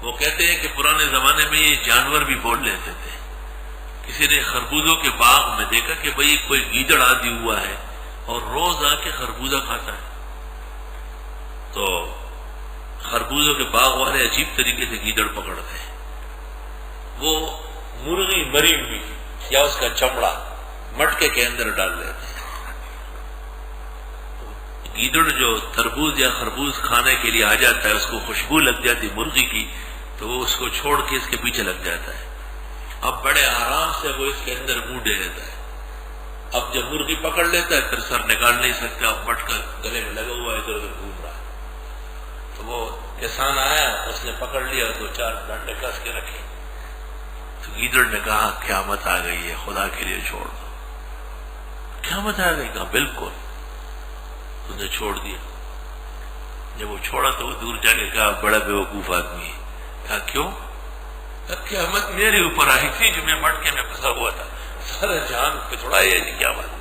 وہ کہتے ہیں کہ پرانے زمانے میں یہ جانور بھی بول لیتے تھے. کسی نے خربوزوں کے باغ میں دیکھا کہ بھئی کوئی گیدڑ آدھی ہوا ہے اور روز آ کے خربوزہ کھاتا ہے. تو خربوزوں کے باغ والے عجیب طریقے سے گیدڑ پکڑتے ہیں. وہ مرغی مری ہوئی یا اس کا چمڑا مٹکے کے اندر ڈال لیتے ہیں. گیدڑ جو تربوز یا خربوز کھانے کے لیے آ جاتا ہے، اس کو خوشبو لگ جاتی مرغی کی، تو وہ اس کو چھوڑ کے اس کے پیچھے لگ جاتا ہے. اب بڑے آرام سے وہ اس کے اندر منہ ڈے لیتا ہے. اب جب مرغی پکڑ لیتا ہے پھر سر نکال نہیں سکتا، اب مٹکا گلے میں لگا ہوا ہے، ادھر ادھر گھوم رہا ہے. تو وہ کسان آیا، اس نے پکڑ لیا، 2-4 ڈنڈے کس کے رکھے. تو گیدڑ نے کہا قیامت آ گئی ہے، خدا کے لیے چھوڑ دو. قیامت آ گئی؟ کہا بالکل. تو نے چھوڑ دیا. جب وہ چھوڑا تو وہ دور جا کے کہا بڑا بیوقوف آدمی ہے. کہا کیوں؟ قیامت میرے اوپر آئی تھی جو میں مٹکے میں پھنسا ہوا تھا، سارا جان پچھڑا ہے جی. کیا بات؟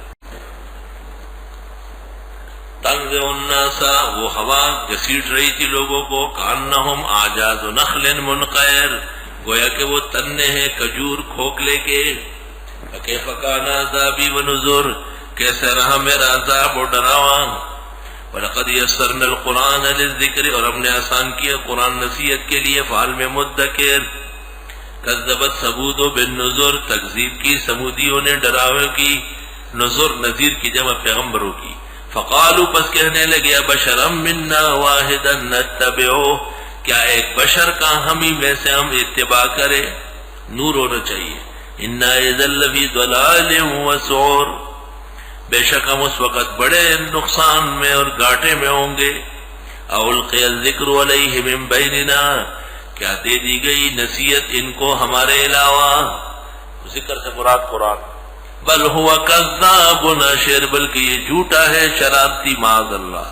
تنزع الناس، وہ ہوا گھسیٹ رہی تھی لوگوں کو، کانہم اعجاز نخل منقعر، گویا کہ وہ تنے ہیں کھجور کھوکھلے کے. فکیف کان عذابی ونذر، کیسے رہا میرا عذاب و ڈراوا. وَلَقَدْ يَسَّرْنَا الْقُرْآنَ لِلذِّكْرِ، اور ہم نے آسان کیا قرآن نصیحت کے لیے. فَهَلْ مِن مُدَّكِرٍ، کذبت ثمود بالنذر، تکذیب کی سمودیوں نے ڈراوے کی. نذر نذیر کی جمع پیغمبروں کی. فقالوا، پس کہنے لگے بشرا منا واحدا نتبعہ، کیا ایک بشر کا ہم ہی میں سے ہم اتباع کرے؟ نور ہونا چاہیے. انا اذا لفی ضلال وسعر، بے شک ہم اس وقت بڑے نقصان میں اور گھاٹے میں ہوں گے. اولقی الذکر علیہ من بیننا، کیا دے دی گئی نصیحت ان کو ہمارے علاوہ؟ ذکر سے مراد قرآن. بل ہوا کذاب نشر، بلکہ یہ جھوٹا ہے شرارتی، معاذ اللہ.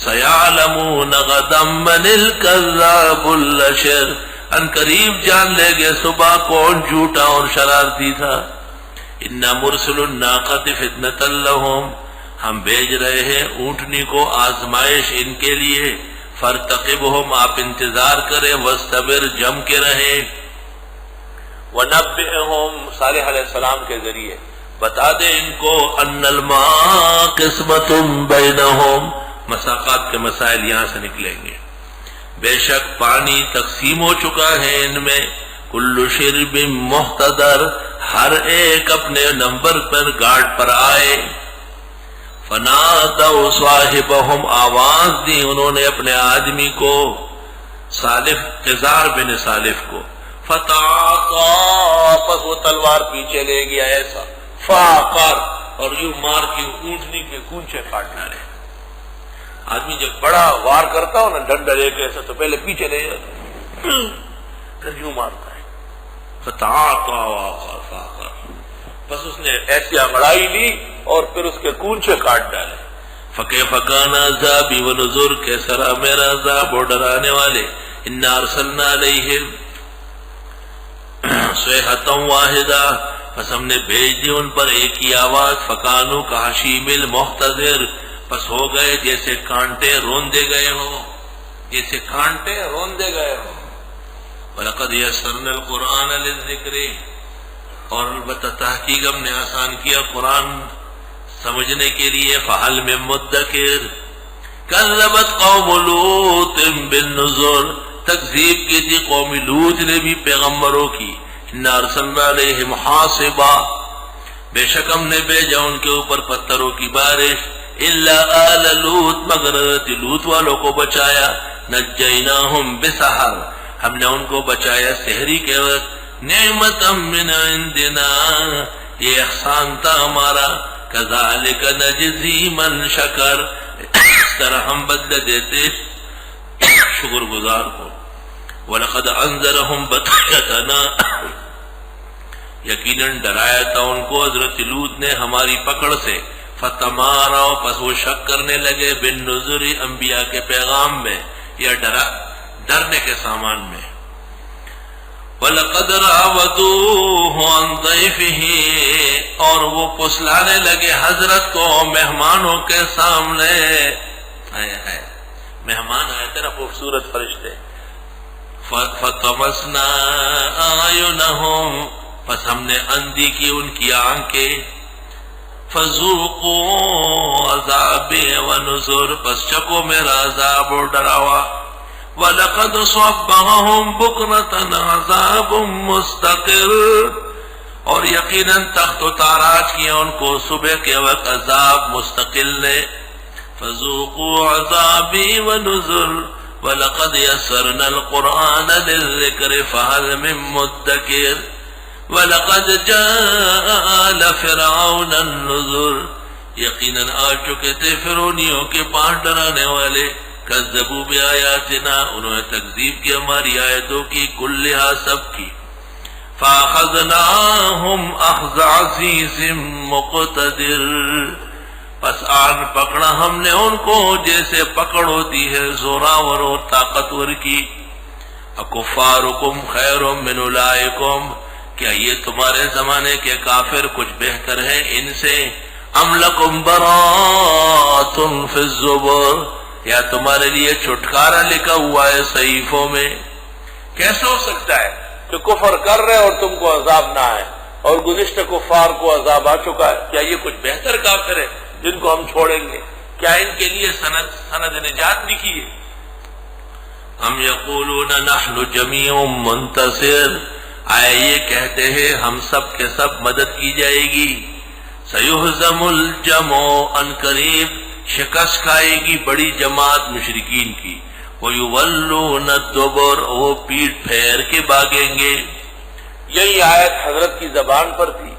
سیعلمون غدا من الکذاب الاشر، ان قریب جان لے گے صبح کون جھوٹا اور شرارتی تھا. انا مرسل الناقۃ فتنۃ لہم، ہم بھیج رہے ہیں اونٹنی کو آزمائش ان کے لیے. فارتقبہم، آپ انتظار کریں. واصطبر، جم کے رہیں. ونبئہم، صالح علیہ السلام کے ذریعے بتا دے ان کو. ان الماء قسمۃ بینہم، مساقات کے مسائل یہاں سے نکلیں گے. بے شک پانی تقسیم ہو چکا ہے ان میں. کل شرب محتضر، ہر ایک اپنے نمبر پر گارڈ پر آئے. فنادوا صاحبہم، آواز دی انہوں نے اپنے آدمی کو، صالح قزار بن صالح کو. فتعاطا، پس وہ تلوار پیچھے لے گیا ایسا. فاقر، اور یوں مار کے اونٹنی کے کونچے کاٹ ڈالے. آدمی جب بڑا وار کرتا ہو نا ڈنڈا لے کے ایسا، تو پہلے پیچھے لے جاتا پھر یوں مارتا ہے. فتعاطا فاقر، بس اس نے ایسی انگڑائی لی اور پھر اس کے کونچے کاٹ ڈالے. فکیف کان عذابی ونذر، کیسا رہا میرا عذاب اور ڈرانے والے. انا ارسلنا علیہم صیحۃ واحدہ، پس ہم نے بھیج دی ان پر ایک ہی آواز. فکانوا کحشیم المحتضر، پس ہو گئے جیسے کانٹے روندے گئے ہو، جیسے کانٹے روندے گئے ہو. وَلَقَدْ يَسَّرْنَا الْقُرْآنَ لِلذِّكْرِ، اور البتہ تحقیق ہم نے آسان کیا قرآن سمجھنے کے لیے. فَهَلْ مِن مُدَّكِرٍ، كَذَّبَتْ قَوْمُ لُوطٍ بِالنُّذُرِ، تکذیب کی تھی قوم لوط نے بھی پیغمبروں کی. اِنَّا أَرْسَلْنَا عَلَيْهِمْ حَاصِبًا، بے شک ہم نے بھیجا ان کے اوپر پتھروں کی بارش. إِلَّا آلَ لُوط، مگر لوط والوں کو بچایا. نَجَّيْنَاهُمْ بِسَحَرٍ، ہم نے ان کو بچایا سحری کے وقت. نعمتاً من عندنا، یہ احسان تھا ہمارا. کذالک نجزی من شکر، اس طرح ہم بدلہ دیتے شکر گزار کو. وَلَقَدْ أَنذَرَهُمْ بَطْشَتَنَا، یقیناً ڈرایا تھا ان کو حضرت لوط نے ہماری پکڑ سے. فَتَمَارَوْا، پس وہ شک کرنے لگے. بِالنُّذُرِ، انبیاء کے پیغام میں یا ڈرنے کے سامان میں. وَلَقَدْ رَاوَدُوهُ عَنْ ضَيْفِهِ، اور وہ پسلانے لگے حضرت کو مہمانوں کے سامنے. مہمان آئے تھے نا خوبصورت فرشتے. فطمسنا اعینہم، پس ہم نے اندھی کی ان کی آنکھیں، فذوقوا عذابی ونذر، پس چکو میرا عذاب اور ڈراوا، وَلَقَدْ صَبَّحَهُمْ بُكْرَةً عَذَابٌ مُسْتَقِرٌ، اور یقیناً تخت و تاراج کیا ان کو صبح کے وقت عذاب مستقل نے، فَذُوقُوا عَذَابِي وَنُذُرْ وَلَقَدْ يَسَّرْنَا الْقُرْآنَ لِلذِّكْرِ فَهَلْ مِن مُدَّكِرٍ وَلَقَدْ جَاءَ آلَ فِرْعَوْنَ النُّذُرُ، یقیناً آ چکے تھے فرعونیوں کے پاس ڈرانے والے، کذبوا بآیاتنا، انہوں نے تکذیب کی ہماری آیتوں کی، کلھا سب کی، فَأَخَذْنَاهُمْ أَخْذَ عَزِيزٍ مُقْتَدِرٍ، پس آن پکڑا ہم نے ان کو جیسے پکڑ ہوتی ہے زوراور اور طاقتور کی، اکفارکم خیر من اولئکم، کیا یہ تمہارے زمانے کے کافر کچھ بہتر ہیں ان سے، ام لکم براءۃ فی الزبر، یا تمہارے لیے چھٹکارا لکھا ہوا ہے صحیفوں میں۔ کیسے ہو سکتا ہے کہ کفر کر رہے اور تم کو عذاب نہ آئے، اور گزشتہ کفار کو عذاب آ چکا ہے؟ کیا یہ کچھ بہتر کافر ہے جن کو ہم چھوڑیں گے؟ کیا ان کے لیے سند نجات لکھی ہے؟ ہم یقولون نحن جمیع منتصر، آئے یہ کہتے ہیں ہم سب کے سب مدد کی جائے گی، سیہزم الجمع، ان قریب شکست کھائے گی بڑی جماعت مشرکین کی، وَيُوَلُّونَ الدُّبُرَ، وہ پیٹ پھیر کے بھاگیں گے۔ یہی آیت حضرت کی زبان پر تھی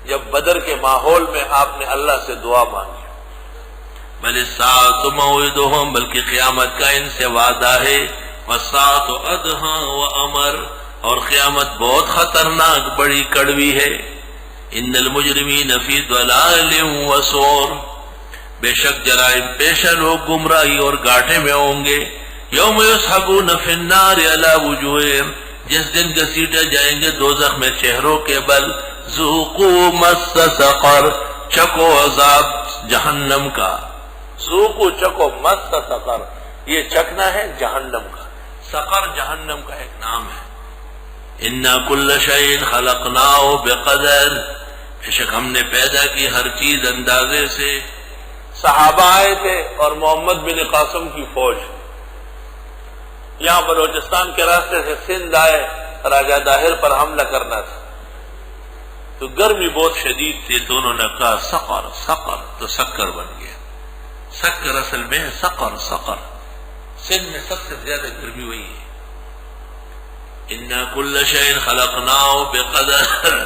جب بدر کے ماحول میں آپ نے اللہ سے دعا مانگی، بل الساعۃ موعدہم، بلکہ قیامت کا ان سے وعدہ ہے، والساعۃ ادہیٰ وامر، اور قیامت بہت خطرناک بڑی کڑوی ہے، ان المجرمین فی ضلال وسعر، بے شک جرائم پیشہ لوگ گمراہی اور گاٹھے میں ہوں گے، یوم یسحبون فی النار علی وجوہہم، جس دن گھسیٹے جائیں گے دوزخ میں چہروں کے بل، ذوقوا مس سقر، چکو عذاب جہنم کا، ذوقوا چکو مس سقر، یہ چکنا ہے جہنم کا، سقر جہنم کا ایک نام ہے۔ انا کل شیء خلقناہ بقدر، بے شک ہم نے پیدا کی ہر چیز اندازے سے۔ صحابہ آئے تھے اور محمد بن قاسم کی فوج یہاں بلوچستان کے راستے سے سندھ آئے، راجہ داہر پر حملہ کرنا تھا، تو گرمی بہت شدید تھی، تو انہوں نے کہا سقر سقر، تو سکر بن گیا۔ سکر اصل میں ہے سقر، سقر سندھ میں سب سے زیادہ گرمی ہوئی ہے۔ انا کل شیء خلقناہ بقدر،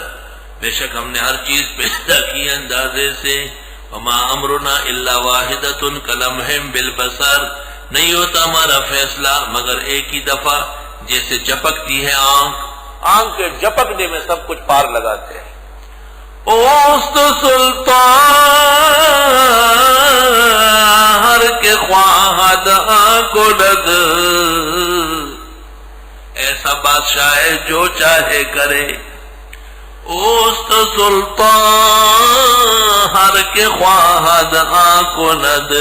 بے شک ہم نے ہر چیز پیدا کی اندازے سے، وما امرنا الا واحدۃ کلمح بالبصر، نہیں ہوتا ہمارا فیصلہ مگر ایک ہی دفعہ جیسے جھپکتی ہے آنکھ، آنکھ کے جھپکنے میں سب کچھ پار لگاتے ہیں۔ اوست سلطان ہر کے خواہد کلد، ایسا بادشاہ ہے جو چاہے کرے، اوست سلطان ہر کے خواہد کند،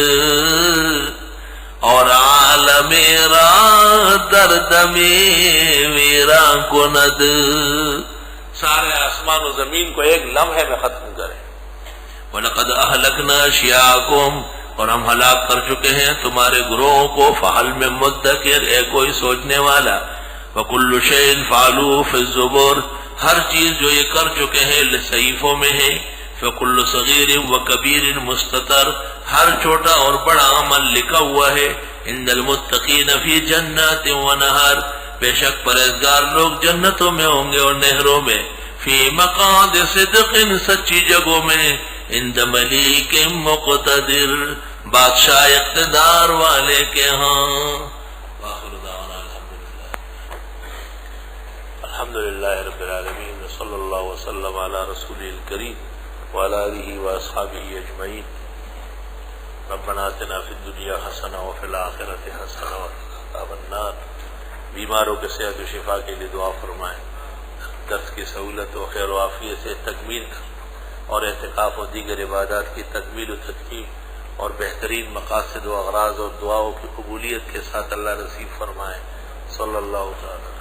اور عالم را درد میں میرا کند، سارے آسمان و زمین کو ایک لمحے میں ختم کرے۔ وَلَقَدْ أَهْلَكْنَا أَشْيَاعَكُمْ، اور ہم ہلاک کر چکے ہیں تمہارے گروہوں کو، فَهَلْ مِن مُدَّكِرٍ، اے کوئی سوچنے والا، وَكُلُّ شَيْءٍ فَعَلُوهُ فِي الزُّبُرِ، ہر چیز جو یہ کر چکے ہیں صحیفوں میں ہے، فَكُلُّ صَغِيرٍ وَكَبِيرٍ مُسْتَطَرٍ، ہر چھوٹا اور بڑا عمل لکھا ہوا ہے، عند المتقین فی جنات ونہر، بے شک پرہیزگار لوگ جنتوں میں ہوں گے اور نہروں میں، فی مقعد صدق، سچی جگہوں میں، عند ملیک مقتدر، بادشاہ اقتدار والے کے ہاں۔ الحمدللہ رب العالمین، صلی اللہ وسلم علی رسول الکریم وعلی آلہ واصحابہ اجمعین۔ ربنا آتنا فی الدنیا حسنہ وفی الآخرۃ حسنہ وقنا عذاب النار۔ بیماروں کے صحت و شفا کے لیے دعا فرمائیں، درس کی سہولت و خیر و عافیت سے تکمیل اور اعتکاف و دیگر عبادات کی تکمیل و تتمیم اور بہترین مقاصد و اغراض اور دعاؤں کی قبولیت کے ساتھ اللہ نصیب فرمائیں۔ صلی اللہ تعالی